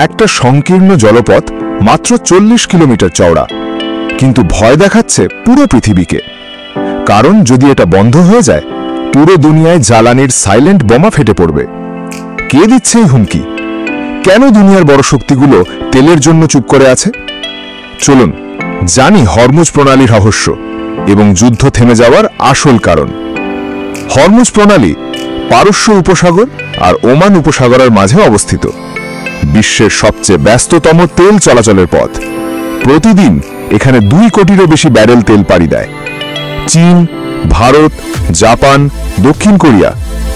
একটা সংকীর্ণ জলপথ মাত্র 40 কিলোমিটার চওড়া, কিন্তু ভয় দেখাচ্ছে পুরো পৃথিবীকে। কারণ যদি এটা বন্ধ হয়ে যায়, পুরো দুনিয়ায় জ্বালানির সাইলেন্ট বোমা ফেটে পড়বে। কে দিচ্ছে এই হুমকি? কেন দুনিয়ার বড় শক্তিগুলো তেলের জন্য চুপ করে আছে? চলুন জানি হরমুজ প্রণালীর রহস্য এবং যুদ্ধ থেমে যাওয়ার আসল কারণ। হরমুজ প্রণালী পারস্য উপসাগর আর ওমান উপসাগরের মাঝে অবস্থিত। বিশ্বের সবচেয়ে ব্যস্ততম তেল চলাচলের পথ। প্রতিদিন এখানে 2 কোটিরও বেশি ব্যারেল তেল পাড়ি দেয়। চীন, ভারত, জাপান, দক্ষিণ কোরিয়া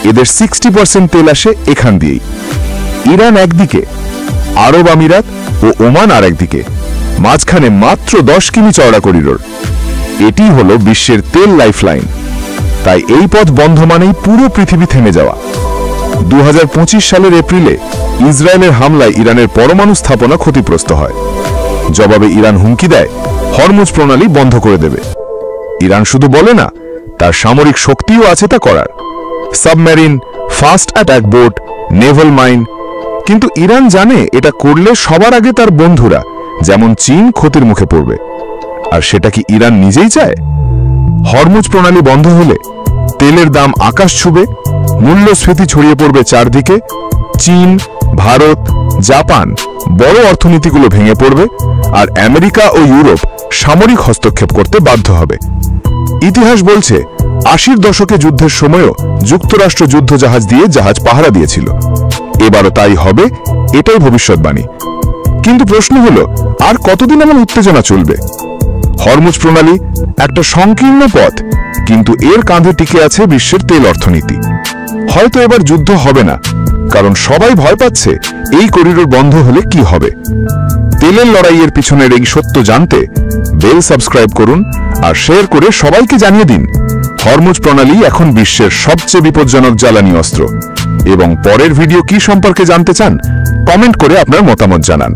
এদের 60% তেল আসে এখান দিয়েই। ইরান একদিকে, আরব আমিরাত ও ওমান আর একদিকে, মাঝখানে মাত্র 10 কিমি চওড়া করিডোর। এটি হলো বিশ্বের তেল লাইফলাইন। তাই এই পথ বন্ধ মানেই পুরো পৃথিবী থেমে যাওয়া। 2025 সালের এপ্রিলে ইসরায়েলের হামলায় ইরানের পরমাণু স্থাপনা ক্ষতিগ্রস্ত হয়। জবাবে ইরান হুমকি দেয় হরমুজ প্রণালী বন্ধ করে দেবে। ইরান শুধু বলে না, তার সামরিক শক্তিও আছে তা করার। Submarine, fast attack boat, Naval mine. কিন্তু ইরান জানে এটা করলে সবার আগে তার বন্ধুরা যেমন চীন ক্ষতির মুখে পড়বে। আর সেটা কি ইরান নিজেই চায়? হরমুজ প্রণালী বন্ধ হলে তেলের দাম আকাশ ছুবে, মূল্যস্ফীতি ছড়িয়ে পড়বে চারদিকে। চীন, ভারত, জাপান বড় অর্থনীতিগুলো ভেঙে পড়বে, আর আমেরিকা ও ইউরোপ সামরিক হস্তক্ষেপ করতে বাধ্য হবে। ইতিহাস বলছে 80-র দশকে যুদ্ধের সময়ও যুক্তরাষ্ট্র যুদ্ধজাহাজ দিয়ে জাহাজ পাহারা দিয়েছিল। এবারও তাই হবে, এটাই ভবিষ্যৎবাণী। কিন্তু প্রশ্ন হলো, আর কতদিন এমন উত্তেজনা চলবে? হরমুজ প্রণালী একটা সংকীর্ণ পথ, কিন্তু এর কাঁধে টিকে আছে বিশ্বের তেল অর্থনীতি। হয়তো এবার যুদ্ধ হবে না, কারণ সবাই ভয় পাচ্ছে এই করিডোর বন্ধ হলে কি হবে। তেলের লড়াইয়ের পিছনের এই সত্য জানতে বেল সাবস্ক্রাইব করুন আর শেয়ার করে সবাইকে জানিয়ে দিন হরমুজ প্রণালী এখন বিশ্বের সবচেয়ে বিপজ্জনক জ্বালানি অস্ত্র। এবং পরের ভিডিও কি সম্পর্কে জানতে চান, কমেন্ট করে আপনার মতামত জানান।